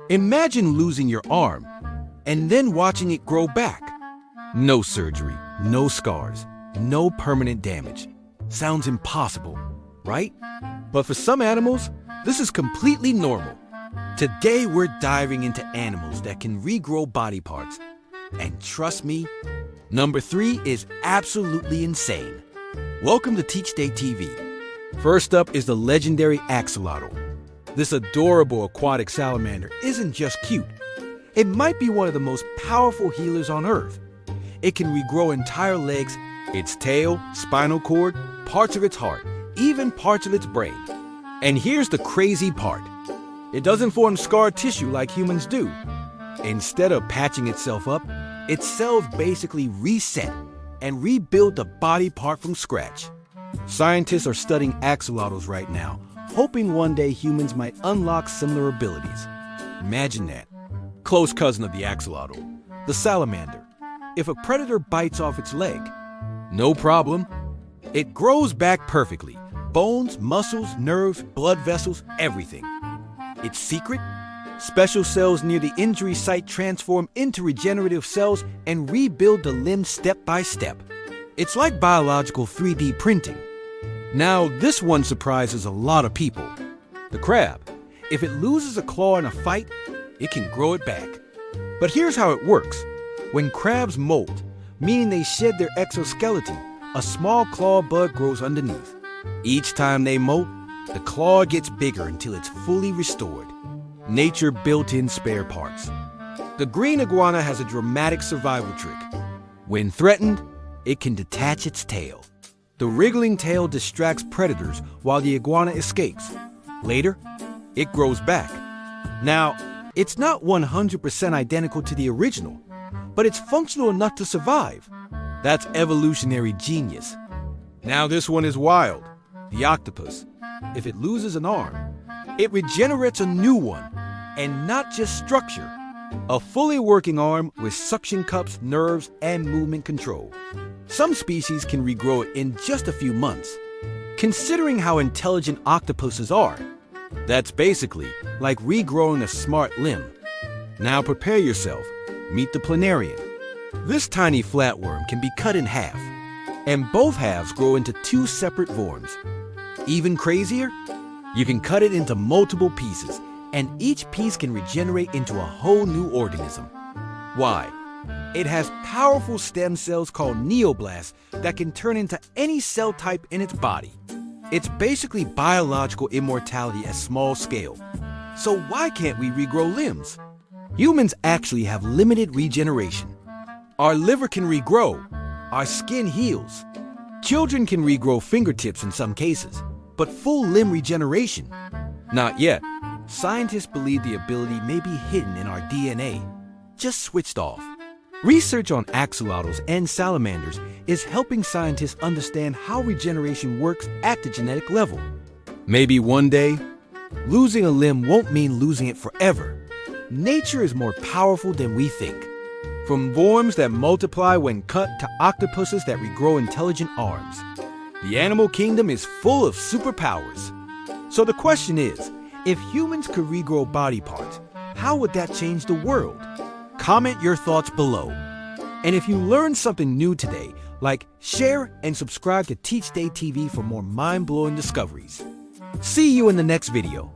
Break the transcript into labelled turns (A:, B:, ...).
A: Imagine losing your arm and then watching it grow back. No surgery, no scars, no permanent damage. Sounds impossible, right? But for some animals, this is completely normal. Today we're diving into animals that can regrow body parts. And trust me, number 3 is absolutely insane. Welcome to Teach Day TV. First up is the legendary Axelottle. This adorable aquatic salamander isn't just cute. It might be one of the most powerful healers on Earth. It can regrow entire legs, its tail, spinal cord, parts of its heart, even parts of its brain. And here's the crazy part. It doesn't form scar tissue like humans do. Instead of patching itself up, its cells basically reset and rebuild the body part from scratch. Scientists are studying axolotls right now, hoping one day humans might unlock similar abilities. Imagine that. Close cousin of the axolotl, the salamander. If a predator bites off its leg, no problem. It grows back perfectly. Bones, muscles, nerves, blood vessels, everything. Its secret? Special cells near the injury site transform into regenerative cells and rebuild the limb step by step. It's like biological 3D printing. Now, this one surprises a lot of people. The crab. If it loses a claw in a fight, it can grow it back. But here's how it works. When crabs molt, meaning they shed their exoskeleton, a small claw bud grows underneath. Each time they molt, the claw gets bigger until it's fully restored. Nature built in spare parts. The green iguana has a dramatic survival trick. When threatened, it can detach its tail. The wriggling tail distracts predators while the iguana escapes. Later, it grows back. Now, it's not 100% identical to the original, but it's functional enough to survive. That's evolutionary genius. Now this one is wild. The octopus. If it loses an arm, it regenerates a new one, and not just structure. A fully working arm with suction cups, nerves, and movement control. Some species can regrow it in just a few months. Considering how intelligent octopuses are, that's basically like regrowing a smart limb. Now prepare yourself. Meet the Plenarian. This tiny flatworm can be cut in half, and both halves grow into 2 separate forms. Even crazier? You can cut it into multiple pieces, and each piece can regenerate into a whole new organism. Why? It has powerful stem cells called neoblasts that can turn into any cell type in its body. It's basically biological immortality at small scale. So why can't we regrow limbs? Humans actually have limited regeneration. Our liver can regrow. Our skin heals. Children can regrow fingertips in some cases, but full limb regeneration? Not yet. Scientists believe the ability may be hidden in our DNA, just switched off. Research on axolotls and salamanders is helping scientists understand how regeneration works at the genetic level. Maybe one day, losing a limb won't mean losing it forever. Nature is more powerful than we think. From worms that multiply when cut to octopuses that regrow intelligent arms. The animal kingdom is full of superpowers. So the question is, if humans could regrow body parts, how would that change the world? Comment your thoughts below. And if you learned something new today, share and subscribe to Teach Day TV for more mind-blowing discoveries. See you in the next video.